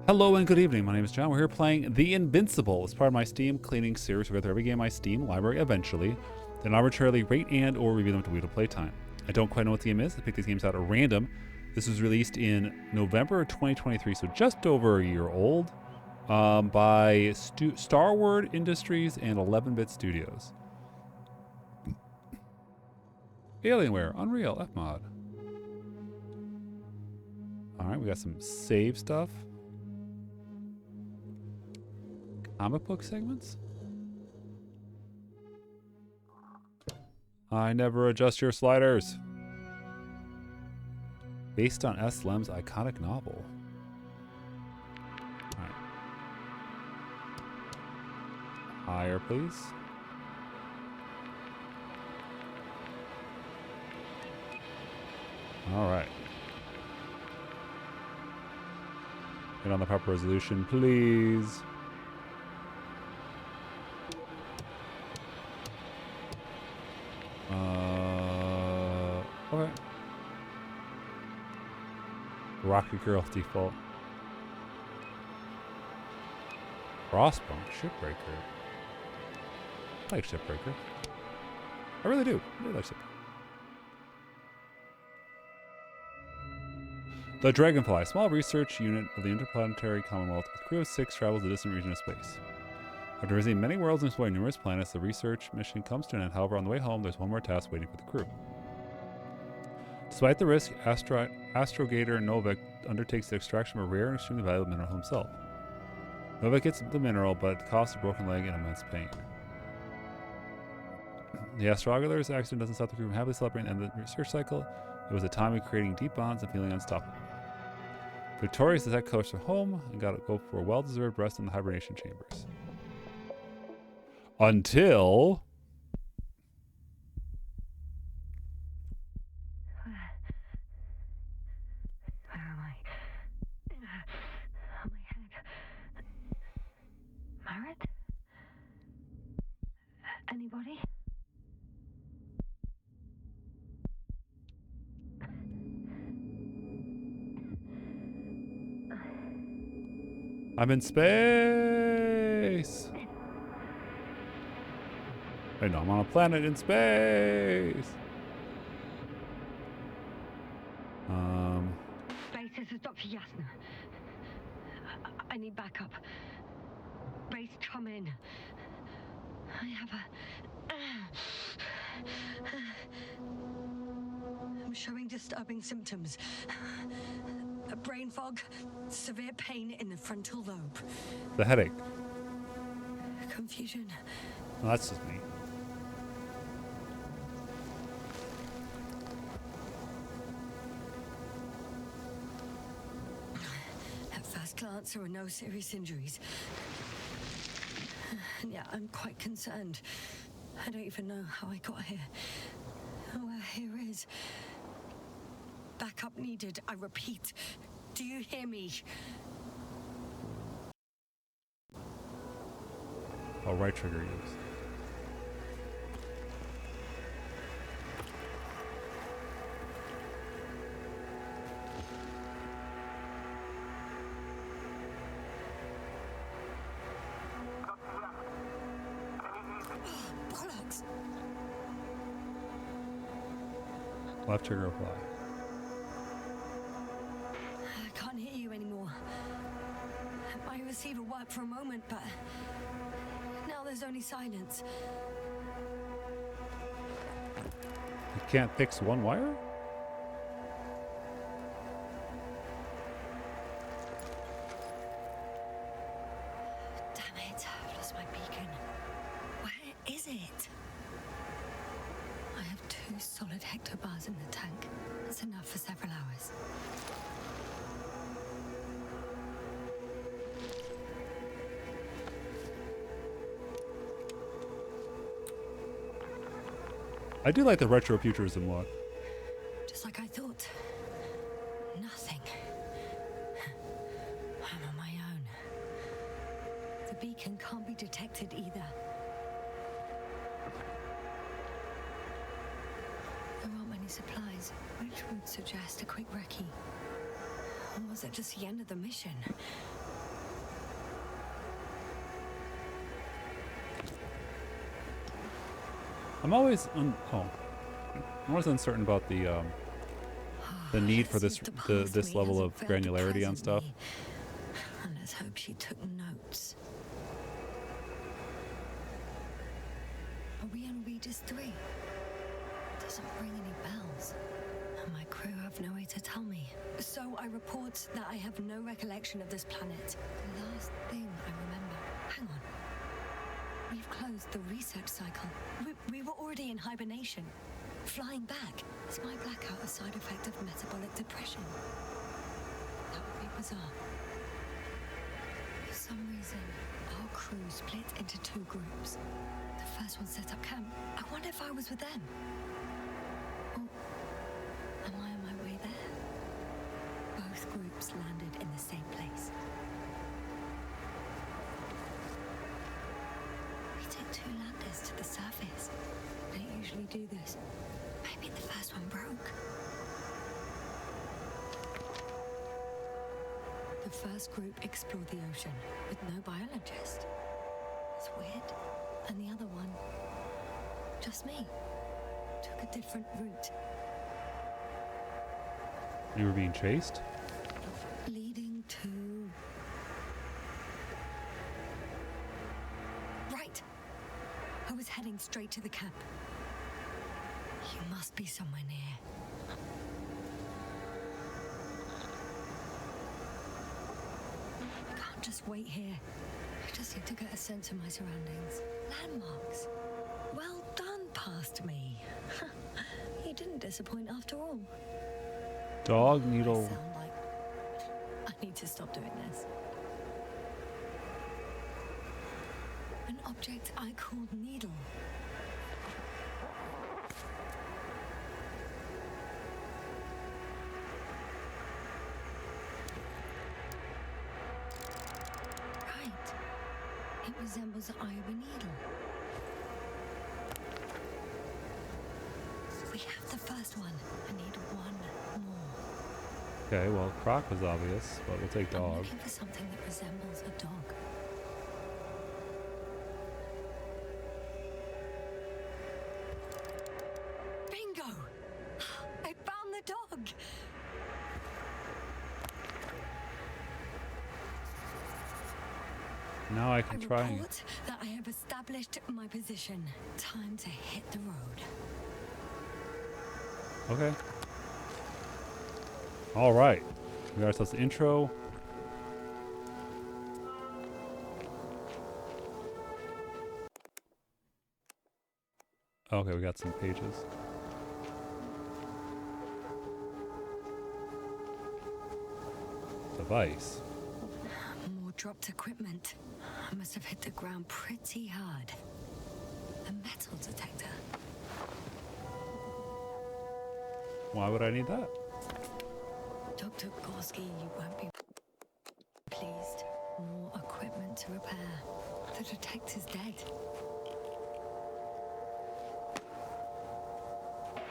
Hello and good evening. My name is John. We're here playing The Invincible as part of my Steam cleaning series. We go through every game in my Steam library eventually, then arbitrarily rate and or review them to Wheel to Playtime. I don't quite know what the game is. I picked these games out at random. This was released in November 2023, so just over a year old, by Starward Industries and 11-Bit Studios. Alienware, Unreal, Fmod. Alright, we got some save stuff. Comic book segments? I never adjust your sliders. Based on S. Lem's iconic novel. Alright. Higher, please. Alright. Get on the proper resolution, please. Okay. Rocket Girl default. Frostpunk, Shipbreaker. I like Shipbreaker. I really do. I really like Shipbreaker. The Dragonfly, small research unit of the Interplanetary Commonwealth with a crew of 6 travels a distant region of space. After visiting many worlds and exploring numerous planets, the research mission comes to an end. However, on the way home, there's one more task waiting for the crew. Despite the risk, Astrogator Novak undertakes the extraction of a rare and extremely valuable mineral himself. Novak gets the mineral, but at the cost of a broken leg and immense pain. The Astrogator's accident doesn't stop the crew from happily celebrating the end of the research cycle. It was a time of creating deep bonds and feeling unstoppable. Victorious, the tech coach are home and got to go for a well-deserved rest in the hibernation chambers. Until... Where am I? My head. Married? Anybody? I'm in space! Wait, no, I'm on a planet in space! Base, this is Dr. Yasna. I need backup. Base, come in. I have I'm showing disturbing symptoms. A brain fog, severe pain in the frontal lobe. The headache. Confusion. Well, that's just me. At first glance, there are no serious injuries. And yeah, I'm quite concerned. I don't even know how I got here. Where here is. Backup needed, I repeat. Do you hear me? Oh, right trigger use. Bollocks! Left trigger apply. I can't hear you anymore. My receiver worked for a moment, but now there's only silence. You can't fix one wire? Damn it, I've lost my beacon. Where is it? I have 2 solid hectobars in the tank. That's enough for several hours. I do like the retro futurism look. Just like I thought. Nothing. I'm on my own. The beacon can't be detected either. There aren't many supplies, which would suggest a quick recce. Or was it just the end of the mission? I'm always uncertain about the need for Let's this use the past this me as level a of failed granularity on present stuff. me. And let's hope she took notes. Are we on Regis 3? Doesn't ring any bells. And my crew have no way to tell me. So I report that I have no recollection of this planet. The last thing I remember. Hang on. We've closed the research cycle. We were already in hibernation. Flying back. Is my blackout a side effect of metabolic depression? That would be bizarre. For some reason, our crew split into 2 groups. The first one set up camp. I wonder if I was with them. Or am I on my way there? Both groups landed in the same place. We took 2 landers to the surface. We don't usually do this. Maybe the first one broke. The first group explored the ocean with no biologist. It's weird. And the other one, just me, took a different route. You were being chased? Leading to... Right. I was heading straight to the camp. You must be somewhere near. I can't just wait here. I just need to get a sense of my surroundings. Landmarks. Well done, past me. You didn't disappoint after all. Dog I needle. sound like... I need to stop doing this. An object I called needle. Right. It resembles the eye of a needle. We have the first one. I need one more. Okay, well, Croc was obvious, but we'll take I'm dog. looking for something that resembles a dog. Bingo! I found the dog! Now I can try. Report that I have established my position. Time to hit the road. Okay. All right. We got ourselves the intro. Okay, we got some pages. Device. More dropped equipment. I must have hit the ground pretty hard. A metal detector. Why would I need that? Dr. Gorski, you won't be pleased. More equipment to repair. The detector's dead.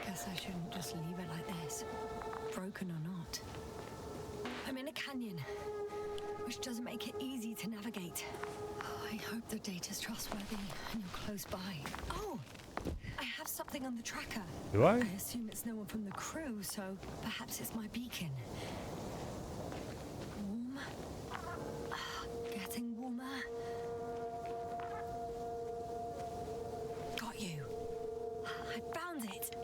Guess I shouldn't just leave it like this. Broken or not. I'm in a canyon, which doesn't make it easy to navigate. Oh, I hope the data's trustworthy and you're close by. Oh! I have something on the tracker. Do I? I assume it's no one from the crew, so perhaps it's my beacon. Warm. Getting warmer. Got you. I found it.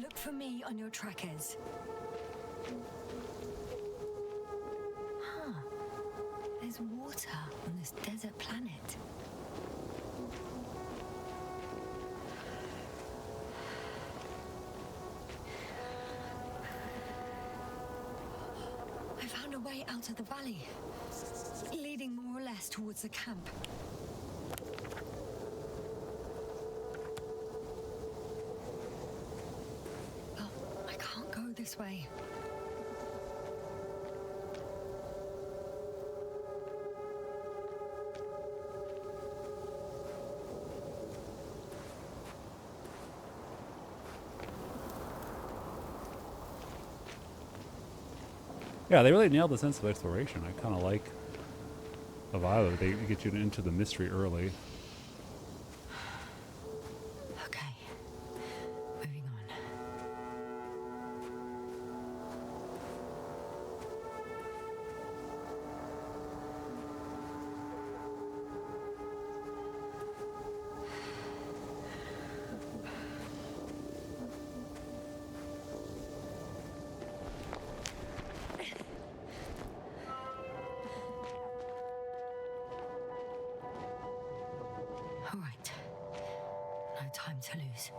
Look for me on your trackers. Huh. There's water on this desert planet. I found a way out of the valley, leading more or less towards the camp. Well, I can't go this way. Yeah, they really nailed the sense of exploration. I kind of like the vibe of it. They get you into the mystery early. time to lose.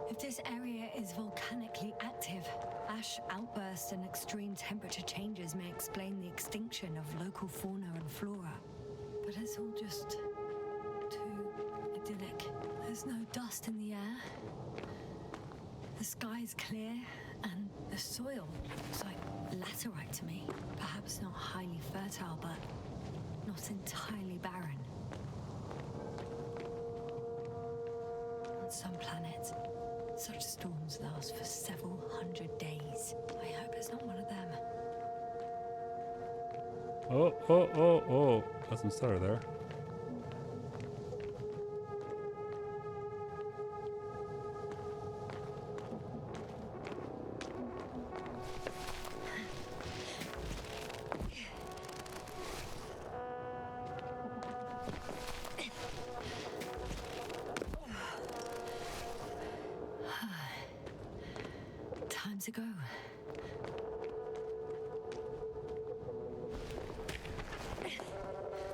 If this area is volcanically active, ash outbursts and extreme temperature changes may explain the extinction of local fauna and flora. But it's all just too idyllic. There's no dust in the air. The sky's clear, and the soil looks like laterite to me. Perhaps not highly fertile, but not entirely barren. On some planets, such storms last for several hundred days. I hope it's not one of them. Oh. Got some stutter there. Time to go. Okay.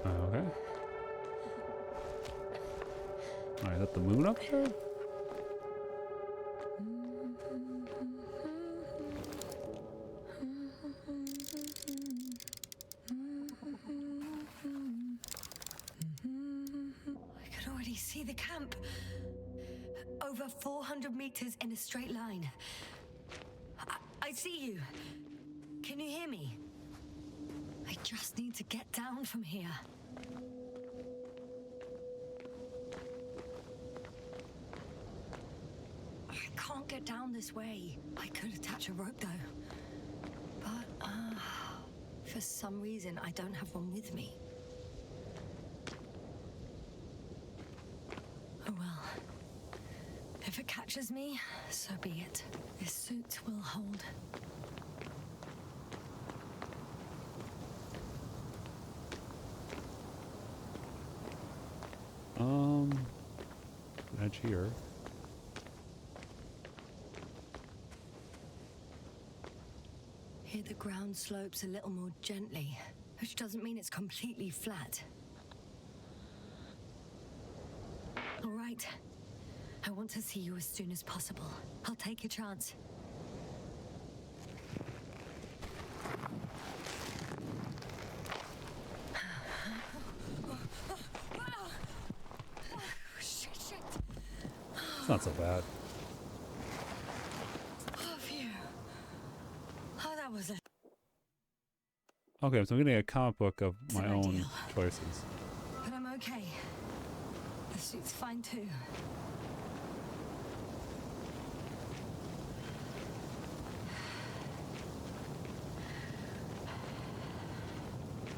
Alright, is that the moon up there? I can already see the camp. Over 400 meters in a straight line. I see you. Can you hear me? I just need to get down from here. I can't get down this way. I could attach a rope though. But, for some reason, I don't have one with me. Oh well. If it catches me, so be it. This suit will hold. Edge here. Here the ground slopes a little more gently, which doesn't mean it's completely flat. All right. I want to see you as soon as possible. I'll take your chance. Shit. It's not so bad. Oh, phew. Oh, that was a... Okay, so I'm getting a comic book of my an own ideal. choices. But I'm okay. The suit's fine too.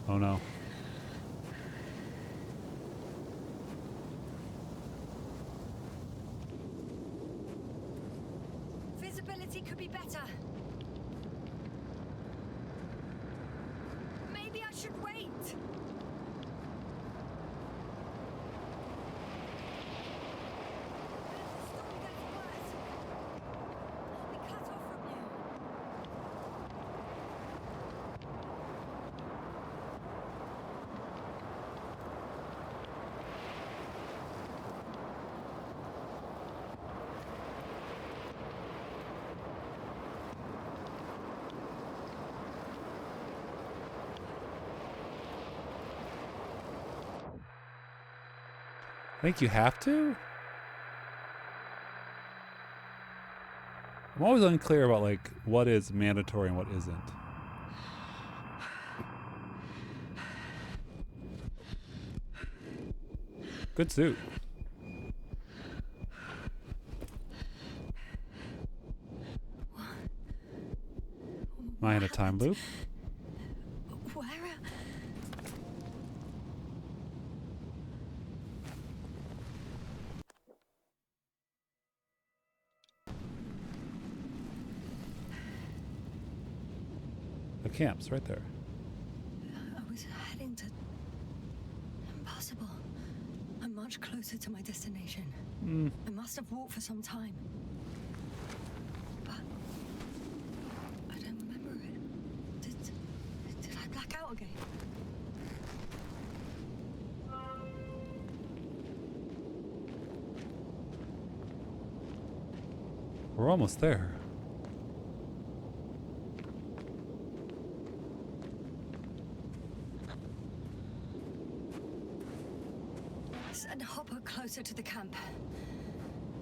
Oh no. Visibility could be better. Maybe I should wait. I think you have to? I'm always unclear about like what is mandatory and what isn't. Good suit. Am I in a time loop? Where? The camp's right there. I was heading to... Impossible. I'm much closer to my destination. I must have walked for some time. But... I don't remember it. Did I black out again? We're almost there. Send a hopper closer to the camp.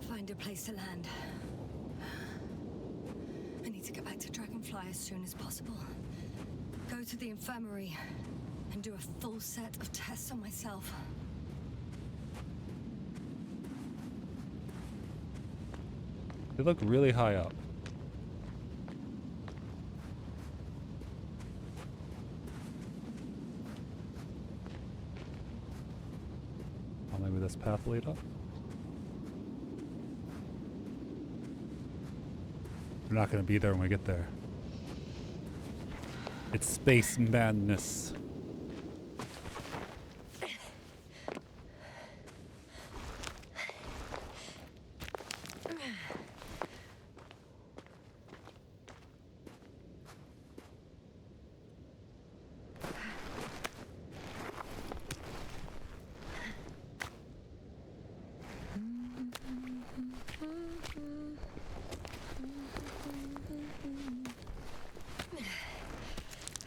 Find a place to land. I need to get back to Dragonfly as soon as possible. Go to the infirmary and do a full set of tests on myself. They look really high up. Oh, maybe this path lead up? We're not going to be there when we get there. It's space madness.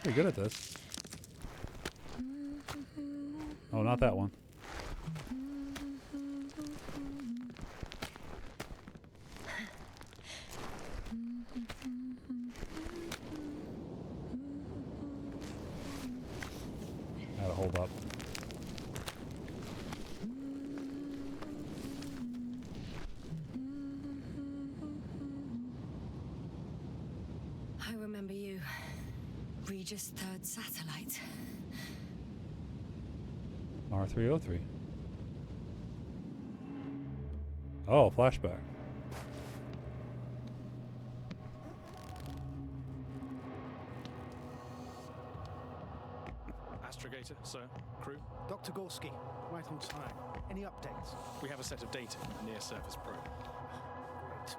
Pretty good at this. Oh, not that one. Gotta hold up. I remember you. Regis' third satellite. R303. Oh, flashback. Astrogator, sir. Crew. Dr. Gorski, right on time. Any updates? We have a set of data from the near-surface probe. Great.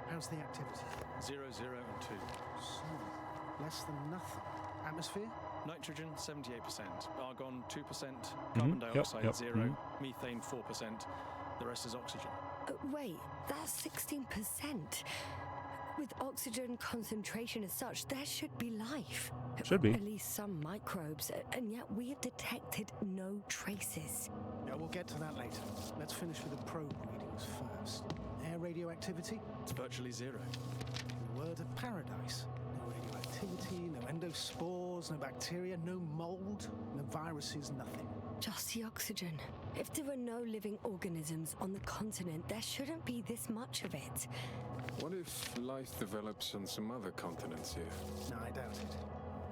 How's the activity? 0, 0, and 2. So, less than nothing. Atmosphere? Nitrogen, 78%. Argon, 2%. Carbon dioxide, 0. Methane, 4%. The rest is oxygen. Wait, that's 16%. With oxygen concentration as such, there should be life. Should be. At least some microbes, and yet we have detected no traces. Yeah, we'll get to that later. Let's finish with the probe readings first. Air radioactivity? It's virtually 0. Word of paradise. No radioactivity, no endospores, no bacteria, no mold, no viruses, nothing. Just the oxygen. If there are no living organisms on the continent, there shouldn't be this much of it. What if life develops on some other continents here? No, I doubt it.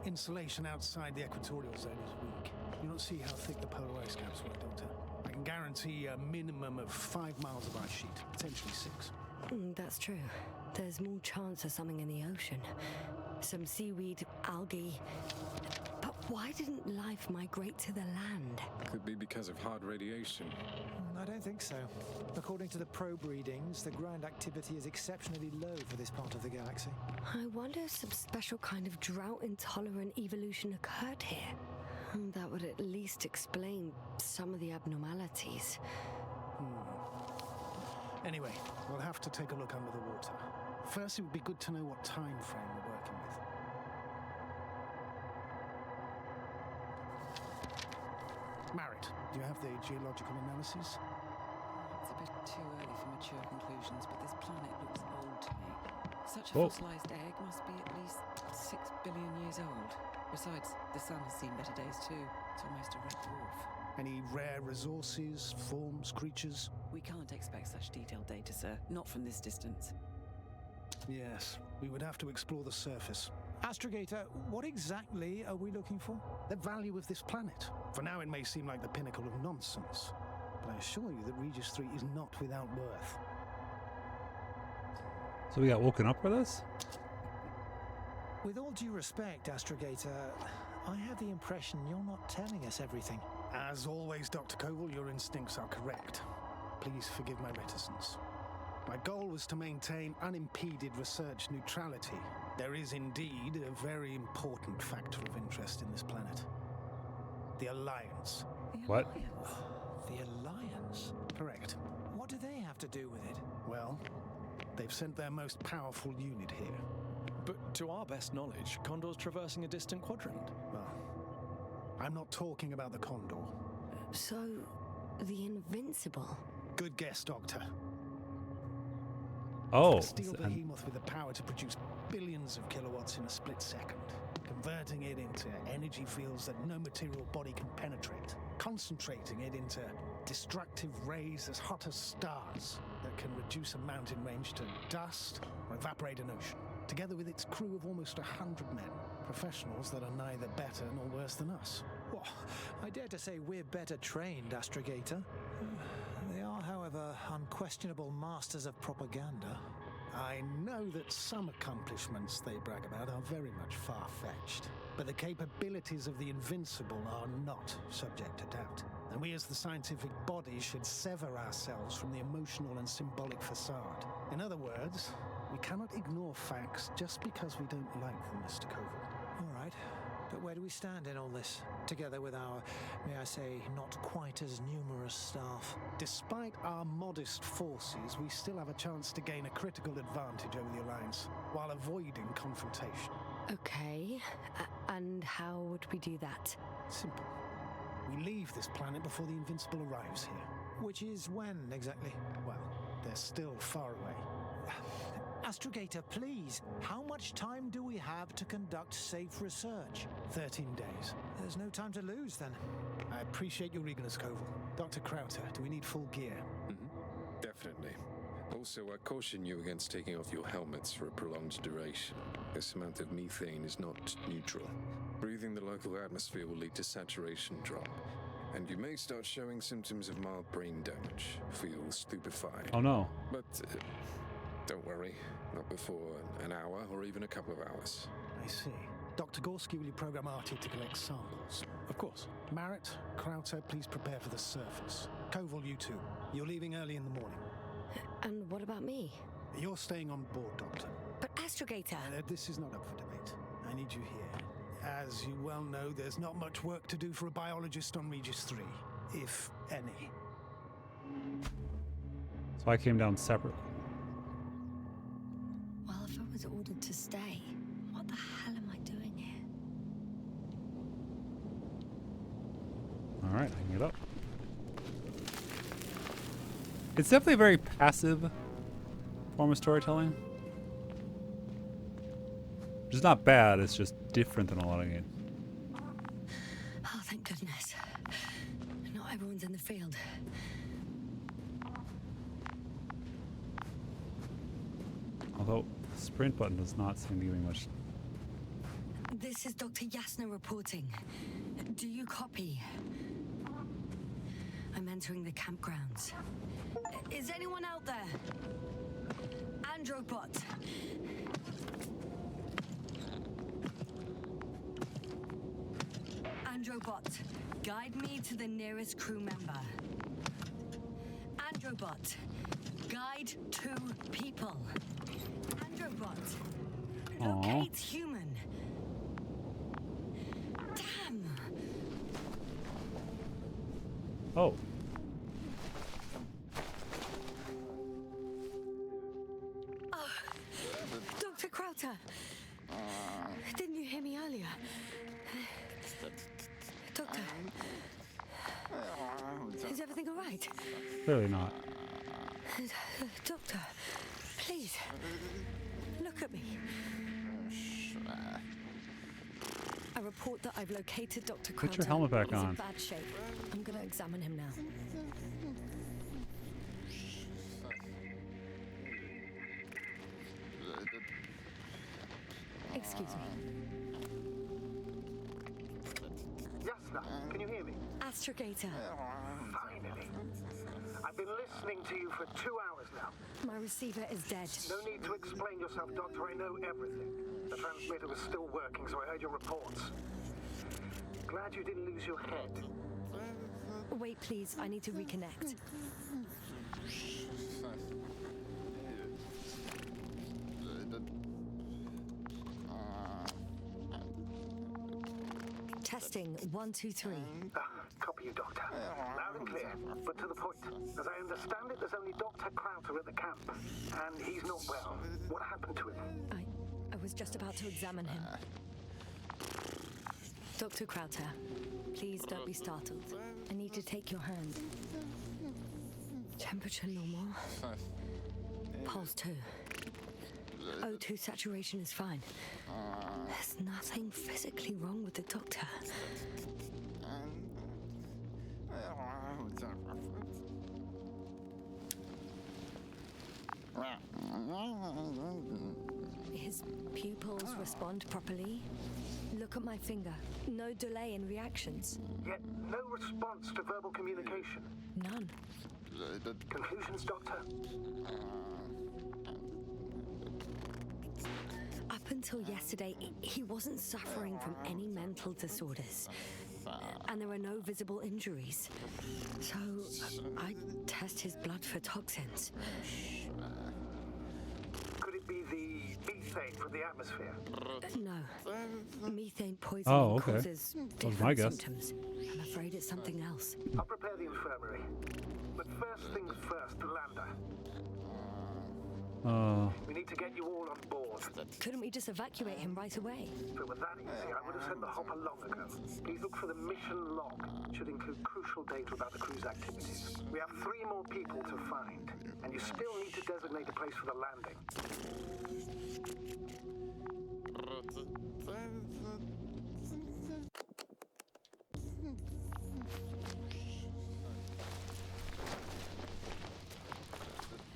Insulation outside the equatorial zone is weak. You don't see how thick the polar ice caps were, Doctor. I can guarantee a minimum of 5 miles of ice sheet, potentially 6. That's true. There's more chance of something in the ocean. Some seaweed, algae. But why didn't life migrate to the land? Could be because of hard radiation. I don't think so. According to the probe readings, the ground activity is exceptionally low for this part of the galaxy. I wonder if some special kind of drought-intolerant evolution occurred here. That would at least explain some of the abnormalities. Anyway, we'll have to take a look under the water. First, it would be good to know what time frame we're working with. Marit, do you have the geological analysis? It's a bit too early for mature conclusions, but this planet looks old to me. Such a Oh. fossilized egg must be at least 6 billion years old. Besides, the sun has seen better days too. It's almost a red dwarf. Any rare resources, forms, creatures? We can't expect such detailed data, sir. Not from this distance. Yes, we would have to explore the surface. Astrogator, what exactly are we looking for? The value of this planet. For now, it may seem like the pinnacle of nonsense, but I assure you that Regis 3 is not without worth. So we got woken up for this? With all due respect, Astrogator, I have the impression you're not telling us everything. As always, Dr. Koval, your instincts are correct. Please forgive my reticence. My goal was to maintain unimpeded research neutrality. There is indeed a very important factor of interest in this planet. The Alliance. The What? Alliance. The Alliance? Condors. Correct. What do they have to do with it? Well, they've sent their most powerful unit here. But to our best knowledge, Condor's traversing a distant quadrant. Well, I'm not talking about the Condor. So, the Invincible. Good guess, Doctor. Oh, A steel behemoth with the power to produce billions of kilowatts in a split second, converting it into energy fields that no material body can penetrate, concentrating it into destructive rays as hot as stars that can reduce a mountain range to dust or evaporate an ocean, together with its crew of almost 100 men, professionals that are neither better nor worse than us. Well, I dare to say we're better trained, Astrogator. They are, however, unquestionable masters of propaganda. I know that some accomplishments they brag about are very much far-fetched, but the capabilities of the Invincible are not subject to doubt. And we as the scientific body should sever ourselves from the emotional and symbolic facade. In other words, we cannot ignore facts just because we don't like them, Mr. Koval. All right, but where do we stand in all this? Together with our, may I say, not quite as numerous staff. Despite our modest forces, we still have a chance to gain a critical advantage over the Alliance, while avoiding confrontation. Okay, and how would we do that? Simple. We leave this planet before the Invincible arrives here. Which is when, exactly? Well, they're still far away. Astrogator, please, how much time do we have to conduct safe research? 13 days. There's no time to lose, then. I appreciate your eagerness, Koval. Dr. Crowther, do we need full gear? Definitely. Also, I caution you against taking off your helmets for a prolonged duration. This amount of methane is not neutral. Breathing the local atmosphere will lead to saturation drop, and you may start showing symptoms of mild brain damage. Feel stupefied. Oh no. But don't worry, not before an hour or even a couple of hours. I see. Dr. Gorski, will you program Artie to collect samples? Of course. Marrett, Crowther, please prepare for the surface. Koval, you too. You're leaving early in the morning. And what about me? You're staying on board, Doctor. But Astrogator... This is not up for debate. I need you here. As you well know, there's not much work to do for a biologist on Regis 3, if any. So I came down separately. Well, if I was ordered to stay, what the hell am I doing here? All right, I can get up. It's definitely a very passive form of storytelling. Which is not bad, it's just different than a lot of games. Oh, thank goodness. Not everyone's in the field. Although the sprint button does not seem to give me much. This is Dr. Yasna reporting. Do you copy? I'm entering the campgrounds. Is anyone out there? Androbot. Androbot, guide me to the nearest crew member. Androbot, guide 2 people. Androbot, locate human. Damn. Oh. Dr. Crowther, didn't you hear me earlier? Doctor, is everything all right? Clearly not. Doctor, please, look at me. I report that I've located Dr. Crowther. Put your helmet back He's on. in bad shape. I'm going to examine him now. Excuse me. Yasna, can you hear me? Astrogator, Finally. I've been listening to you for 2 hours now. my receiver is dead. No need to explain yourself, Doctor. I know everything. The transmitter was still working, so I heard your reports. Glad you didn't lose your head. Wait, please. I need to reconnect. Testing 1, 2, 3. Copy you, Doctor. Loud and clear, but to the point. As I understand it, there's only Dr. Crowther at the camp, and he's not well. What happened to him? I was just about to examine him. Dr. Crowther, please don't be startled. I need to take your hand. Temperature normal. Pulse 2. O2 saturation is fine. There's nothing physically wrong with the doctor. His pupils respond properly. Look at my finger. No delay in reactions. Yet no response to verbal communication. None. Conclusions, Doctor? Up until yesterday, he wasn't suffering from any mental disorders. And there are no visible injuries. So I test his blood for toxins. Could it be the methane from the atmosphere? No. Methane poisoning causes different guess. symptoms. I'm afraid it's something else. I'll prepare the infirmary. But first things first, Lander. We need to get you all on board. Couldn't we just evacuate him right away? If it were that easy, I would have sent the hopper long ago. Please look for the mission log. It should include crucial data about the crew's activities. We have 3 more people to find, and you still need to designate a place for the landing.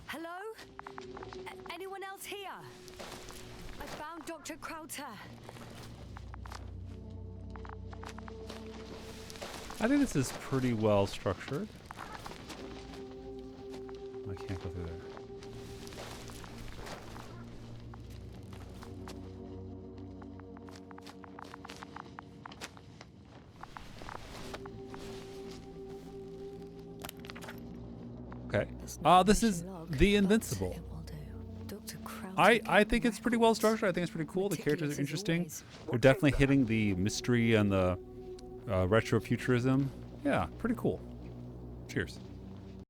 Hello? Anyone else here? I found Dr. Crowther. I think this is pretty well structured. I can't go through there. Okay. This is The Invincible. I think it's pretty well structured. I think it's pretty cool. The characters are interesting. They're definitely hitting the mystery and the retro futurism. Yeah, pretty cool. Cheers.